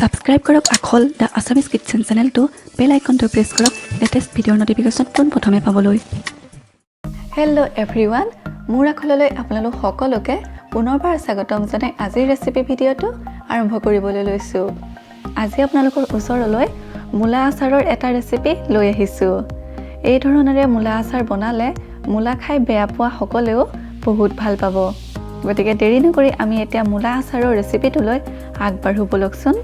Subscribe কৰক Aakhol the Assamese Kitchen channel to bell icon to press কৰক latest video notification পোন প্ৰথমে পাবলৈ Hello everyone মোৰ আখললৈ আপোনালোক সকলোকে পুনৰবাৰ স্বাগতম জনাই আজিৰ ৰেচিপি ভিডিঅটো আৰম্ভ কৰিবলৈ লৈছো আজি আপোনালোকৰ ওচৰলৈ মুলা আচাৰৰ এটা ৰেচিপি লৈ আহিছো এই ধৰণৰে মুলা আচাৰ বনালে মুলা খাই বেয়া পোৱা সকলেও বহুত ভাল পাব গতিকে দেৰি নকৰি আমি এতিয়া মুলা আচাৰৰ ৰেচিপিটোলৈ আগবাঢ়ো বলকচোন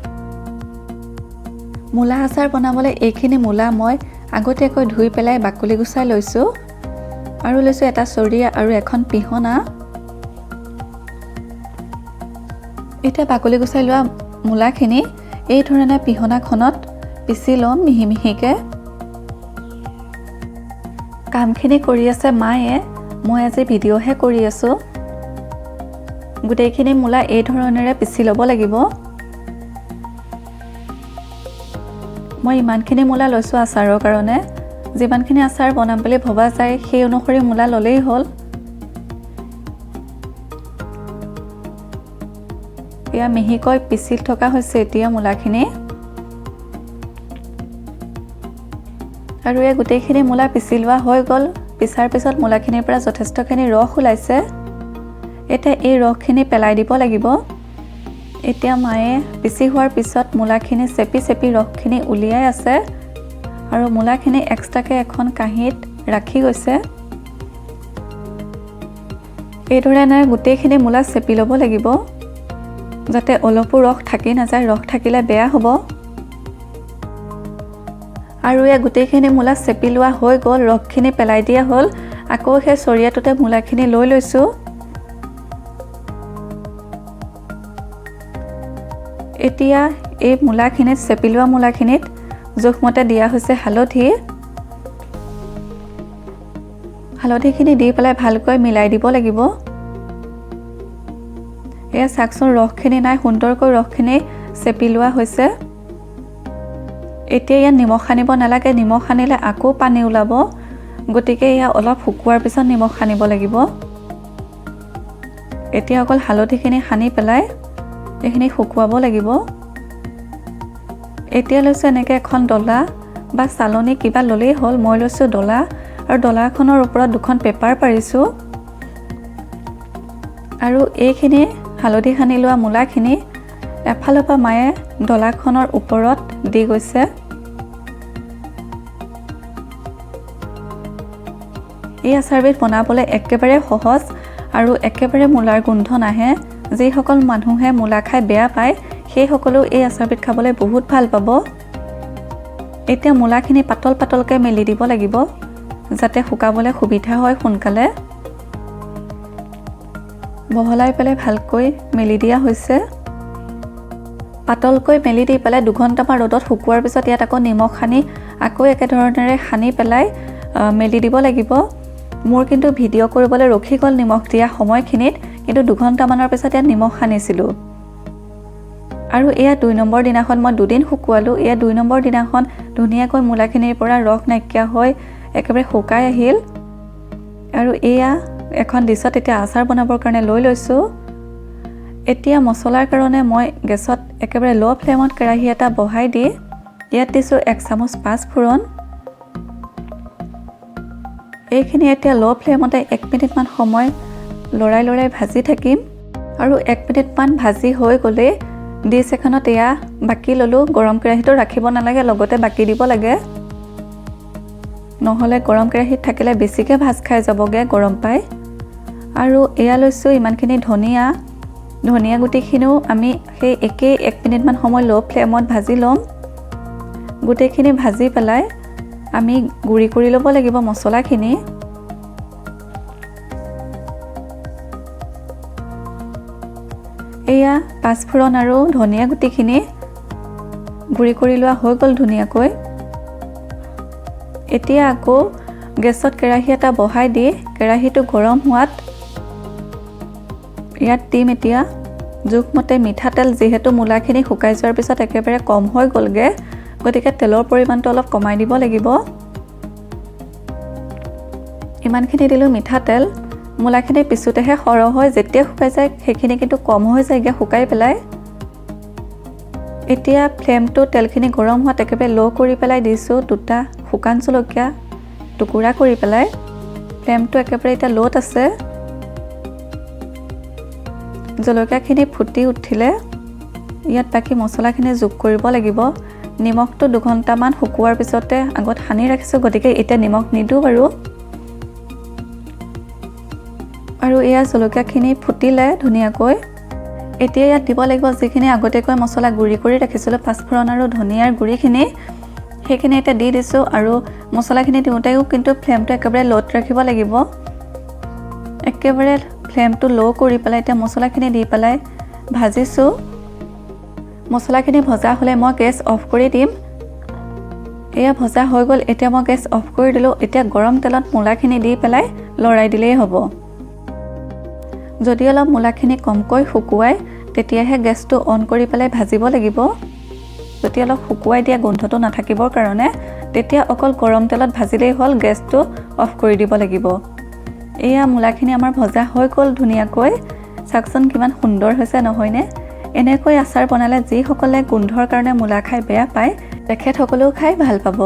মুলা আচাৰ বনাবলৈ এইখিনি মুলা মই আগতীয়াকৈ ধুই পেলাই বাকলি গুচাই লৈছো আৰু লৈছো এটা চৰিয়া আৰু এখন পিহনা এটা বাকলি গুচাই লোৱা মুলাখিনি এই ধৰণে পিহনাখনত পিছি লম মিহি মিহিকে কামখিনি কৰি আছে মায়ে মই আজি ভিডিঅ'হে কৰি আছো গুটেইখিনি মুলা এই ধৰণেৰে পিছি ল'ব লাগিব মই ইমানখিনি মুলা লৈছো আচাৰৰ কাৰণে যিমানখিনি আচাৰ বনাম বুলি ভবা যায় সেই অনুসৰি মুলা ললেই হ'ল এয়া মিহিকৈ পিছি থকা হৈছে এতিয়া মুলাখিনি আৰু এই গুটেইখিনি মুলা পিছি লোৱা হৈ গ'ল পিছাৰ পিছত মুলাখিনিৰ পৰা যথেষ্টখিনি ৰস ওলাইছে এটা এই ৰসখিনি পেলাই দিব লাগিব এতিয়া মায়ে পিছি হোৱাৰ পিছত মুলাখিনি চেপি চেপি ৰসখিনি উলিয়াই আছে আৰু মুলাখিনি এক্সট্ৰাকে এখন কাঁহীত ৰাখি গৈছে এই ধৰণে গোটেইখিনি মুলা চেপি ল'ব লাগিব যাতে অলপো ৰস থাকি নাযায় ৰস থাকিলে বেয়া হ'ব আৰু এই গোটেইখিনি মুলা চেপি লোৱা হৈ গ'ল ৰসখিনি পেলাই দিয়া হ'ল আকৌ সেই চৰিয়াটোতে মুলাখিনি লৈ লৈছো এতিয়া এই মুলাখিনিত চেপি লোৱা মুলাখিনিত জোখমতে দিয়া হৈছে হালধিখিনি দি পেলাই ভালকৈ মিলাই দিব লাগিব এয়া চাকচোন ৰসখিনি নাই সুন্দৰকৈ ৰসখিনি চেপি লোৱা হৈছে এতিয়া ইয়াত নিমখ সানিব নালাগে নিমখ সানিলে আকৌ পানী ওলাব গতিকে ইয়া অলপ শুকুৱাৰ পিছত নিমখ সানিব লাগিব এতিয়া অকল হালধিখিনি সানি পেলাই এইখিনি শুকুৱাব লাগিব এতিয়া লৈছো এনেকৈ এখন ডলা বা চালনী কিবা ললেই হ'ল মই লৈছো ডলা আৰু ডলাখনৰ ওপৰত দুখন পেপাৰ পাৰিছো আৰু এইখিনি হালধি সানি লোৱা মুলাখিনি এফালৰ পৰা মায়ে ডলাখনৰ ওপৰত দি গৈছে এই আচাৰবিধ বনাবলৈ একেবাৰে সহজ আৰু একেবাৰে মুলাৰ গোন্ধ নাহে যিসকল মানুহে মুলা খাই বেয়া পায় সেই সকলো এই আচাৰবিধ খাবলৈ বহুত ভাল পাব এতিয়া মুলাখিনি পাতল পাতলকৈ মেলি দিব লাগিব যাতে শুকাবলৈ সুবিধা হয় সোনকালে বহলাই পেলাই ভালকৈ মেলি দিয়া হৈছে পাতলকৈ মেলি দি পেলাই 2 ঘণ্টামান ৰ'দত শুকুৱাৰ পিছত ইয়াত আকৌ নিমখ সানি আকৌ একেধৰণেৰে সানি পেলাই মেলি দিব লাগিব মোৰ কিন্তু ভিডিঅ' কৰিবলৈ ৰখি গ'ল নিমখ দিয়া সময়খিনিত কিন্তু 2 ঘণ্টামানৰ পিছত ইয়াত নিমখ সানিছিলো আৰু এয়া 2 নম্বৰ দিনাখন মই 2 দিন শুকুৱালো এয়া 2 নম্বৰ দিনাখন ধুনীয়াকৈ মুলাখিনিৰ পৰা ৰস নাইকিয়া হৈ একেবাৰে শুকাই আহিল আৰু এয়া এখন ডিছত এতিয়া আচাৰ বনাবৰ কাৰণে লৈ লৈছো এতিয়া মছলাৰ কাৰণে মই গেছত একেবাৰে লো ফ্লেমত কেৰাহী এটা বহাই দি ইয়াত দিছো 1 চামুচ পাঁচফোৰণ এইখিনি এতিয়া লো ফ্লেমতে 1 মিনিটমান সময় লৰাই লৰাই ভাজি থাকিম আৰু 1 মিনিটমান ভাজি হৈ গ'লে ডিছ এখনত এয়া বাকি ললো গৰম কেৰাহীটো ৰাখিব নালাগে লগতে বাকি দিব লাগে নহলে গৰম কেৰাহীত থাকিলে বেছিকৈ ভাজ খাই যাবগে গৰম পাই আৰু এয়া লৈছো ইমানখিনি ধনিয়া গুটিখিনিও আমি সেই একে 1 মিনিটমান সময় লো ফ্লেমত ভাজি ল'ম গুটিখিনি ভাজি পেলাই আমি গুৰি কৰি ল'ব লাগিব মছলাখিনি এয়া পাঁচফোৰণ আৰু ধনিয়া গুটিখিনি গুৰি কৰি লোৱা হৈ গ'ল ধুনীয়াকৈ এতিয়া আকৌ গেছত কেৰাহী এটা বহাই দি কেৰাহীটো গৰম হোৱাত ইয়াত দিম এতিয়া জোখমতে মিঠাতেল যিহেতু মুলাখিনি শুকাই যোৱাৰ পিছত একেবাৰে কম হৈ গ'লগে গতিকে তেলৰ পৰিমাণটো অলপ কমাই দিব লাগিব ইমানখিনি দিলো মিঠাতেল মুলাখিনি পিছুতেহে সৰহ হয় যেতিয়া শুকাই যায় সেইখিনি কিন্তু কম হৈ যায়গে শুকাই পেলাই এতিয়া ফ্লেমটো তেলখিনি গৰম হোৱাত একেবাৰে ল' কৰি পেলাই দিছোঁ 2টা শুকান জলকীয়া টুকুৰা কৰি পেলাই ফ্লেমটো একেবাৰে এতিয়া ল'ত আছে জলকীয়াখিনি ফুটি উঠিলে ইয়াত বাকি মছলাখিনি যোগ কৰিব লাগিব নিমখটো 2 ঘণ্টামান শুকুৱাৰ পিছতে আগত সানি ৰাখিছোঁ গতিকে এতিয়া নিমখ নিদিওঁ বাৰু আৰু এয়া জলকীয়াখিনি ফুটিলে ধুনীয়াকৈ এতিয়া ইয়াত দিব লাগিব যিখিনি আগতেকৈ মছলা গুৰি কৰি ৰাখিছিলোঁ পাঁচফোৰণ আৰু ধনিয়াৰ গুৰিখিনি সেইখিনি এতিয়া দি দিছোঁ আৰু মছলাখিনি দিওঁতেও কিন্তু ফ্লেমটো একেবাৰে ল'ত ৰাখিব লাগিব একেবাৰে ফ্লেমটো ল' কৰি পেলাই এতিয়া মছলাখিনি দি পেলাই ভাজিছোঁ মছলাখিনি ভজা হ'লে মই গেছ অফ কৰি দিম এয়া ভজা হৈ গ'ল এতিয়া মই গেছ অফ কৰি দিলোঁ এতিয়া গৰম তেলত মূলাখিনি দি পেলাই লৰাই দিলেই হ'ব যদি অলপ মূলাখিনি কমকৈ শুকুৱাই তেতিয়াহে গেছটো অন কৰি পেলাই ভাজিব লাগিব যদি অলপ শুকুৱাই দিয়া গোন্ধটো নাথাকিবৰ কাৰণে তেতিয়া অকল গৰম তেলত ভাজিলেই হ'ল গেছটো অফ কৰি দিব লাগিব এয়া মূলাখিনি আমাৰ ভজা হৈ গ'ল ধুনীয়াকৈ চাকচোন কিমান সুন্দৰ হৈছে নহয়নে এনেকৈ আচাৰ বনালে যিসকলে গোন্ধৰ কাৰণে মূলা খাই বেয়া পায় তেখেতসকলেও খাই ভাল পাব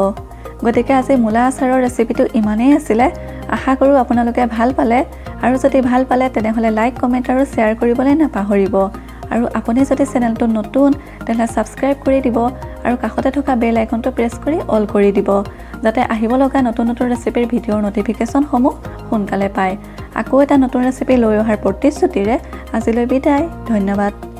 গতিকে আজি মূলা আচাৰৰ ৰেচিপিটো ইমানেই আছিলে আশা কৰোঁ আপোনালোকে ভাল পালে আৰু যদি ভাল পালে তেনেহ'লে লাইক কমেণ্ট আৰু শ্বেয়াৰ কৰিবলৈ নাপাহৰিব আৰু আপুনি যদি চেনেলটো নতুন তেন্তে ছাবস্ক্ৰাইব কৰি দিব আৰু কাষতে থকা বেল আইকনটো প্ৰেছ কৰি অল কৰি দিব যাতে আহিব লগা নতুন নতুন ৰেচিপিৰ ভিডিঅ'ৰ নটিফিকেশ্যনসমূহ সোনকালে পায় আকৌ এটা নতুন ৰেচিপি লৈ অহাৰ প্ৰতিশ্ৰুতিৰে আজিলৈ বিদায় ধন্যবাদ